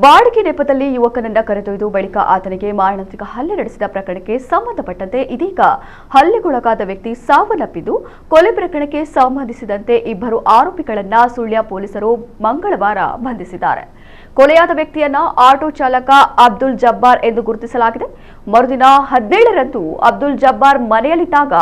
ಬಾಡಿಗೆ ನೆಪದಲ್ಲಿ ಯುವಕನನ್ನ ಕರೆದೊಯ್ದು ಬಳಿಕ ಆತನಿಗೆ ಮಾರಣಾಂತಿಕ ಹಲ್ಲೆ ನಡೆಸಿದ ಪ್ರಕರಣಕ್ಕೆ ಸಂಬಂಧಪಟ್ಟಂತೆ ಇದೀಗ ಹಲ್ಲೆಗೊಳಗಾದ ವ್ಯಕ್ತಿ ಸಾವನ್ನಪ್ಪಿದ್ದು, ಕೊಲೆ ಪ್ರಕರಣಕ್ಕೆ ಸಂಬಂಧಿಸಿದಂತೆ ಇಬ್ಬರು ಆರೋಪಿಗಳನ್ನ ಸುಳ್ಯ ಪೊಲೀಸರು ಮಂಗಳವಾರ ಬಂಧಿಸಿದ್ದಾರೆ. ಕೊಲೆಯಾದ ವ್ಯಕ್ತಿಯನ್ನ ಆಟೋ ಚಾಲಕ ಅಬ್ದುಲ್ ಜಬ್ಬಾರ್ ಎಂದು ಗುರುತಿಸಲಾಗಿದೆ. ಮರುದಿನ 17ರಂದು ಅಬ್ದುಲ್ ಜಬ್ಬಾರ್ ಮನೆಯಲ್ಲಿದ್ದಾಗ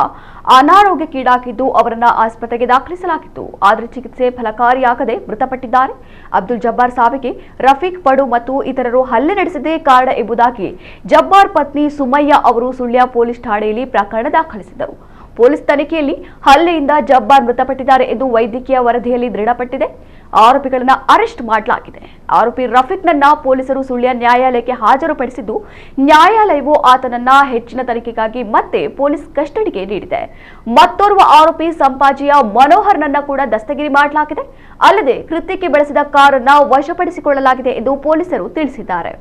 ಅನಾರೋಗ್ಯಕ್ಕೀಡಾಗಿದ್ದು ಅವರನ್ನ ಆಸ್ಪತ್ರೆಗೆ ದಾಖಲಿಸಲಾಗಿತ್ತು. ಆದರೆ ಚಿಕಿತ್ಸೆ ಫಲಕಾರಿಯಾಗದೆ ಮೃತಪಟ್ಟಿದ್ದಾರೆ. ಅಬ್ದುಲ್ ಜಬ್ಬಾರ್ ಸಾವಿಗೆ ರಫೀಕ್ ಪಡು ಮತ್ತು ಇತರರು ಹಲ್ಲೆ ನಡೆಸಿದ್ದೇ ಕಾರಣ ಎಂಬುದಾಗಿ ಜಬ್ಬಾರ್ ಪತ್ನಿ ಸುಮಯ್ಯ ಅವರು ಸುಳ್ಯ ಪೊಲೀಸ್ ಠಾಣೆಯಲ್ಲಿ ಪ್ರಕರಣ ದಾಖಲಿಸಿದರು. ಪೊಲೀಸ್ ತನಿಖೆಯಲ್ಲಿ ಹಲ್ಲೆಯಿಂದ ಜಬ್ಬಾರ್ ಮೃತಪಟ್ಟಿದ್ದಾರೆ ಎಂದು ವೈದ್ಯಕೀಯ ವರದಿಯಲ್ಲಿ ದೃಢಪಟ್ಟಿದೆ. ಆರೋಪಿಗಳನ್ನು ಅರೆಸ್ಟ್ ಮಾಡಲಾಗಿದೆ. ಆರೋಪಿ ರಫೀಕ್ನನ್ನ ಪೊಲೀಸರು ಸುಳ್ಯ ನ್ಯಾಯಾಲಯಕ್ಕೆ ಹಾಜರುಪಡಿಸಿದ್ದು, ನ್ಯಾಯಾಲಯವು ಆತನನ್ನ ಹೆಚ್ಚಿನ ತನಿಖೆಗಾಗಿ ಮತ್ತೆ ಪೊಲೀಸ್ ಕಸ್ಟಡಿಗೆ ನೀಡಿದೆ. ಮತ್ತೋರ್ವ ಆರೋಪಿ ಸಂಪಾಜಿಯ ಮನೋಹರ್ನನ್ನ ಕೂಡ ದಸ್ತಗಿರಿ ಮಾಡಲಾಗಿದೆ. ಅಲ್ಲದೆ ಕೃತ್ಯಕ್ಕೆ ಬಳಸಿದ ಕಾರನ್ನ ವಶಪಡಿಸಿಕೊಳ್ಳಲಾಗಿದೆ ಎಂದು ಪೊಲೀಸರು ತಿಳಿಸಿದ್ದಾರೆ.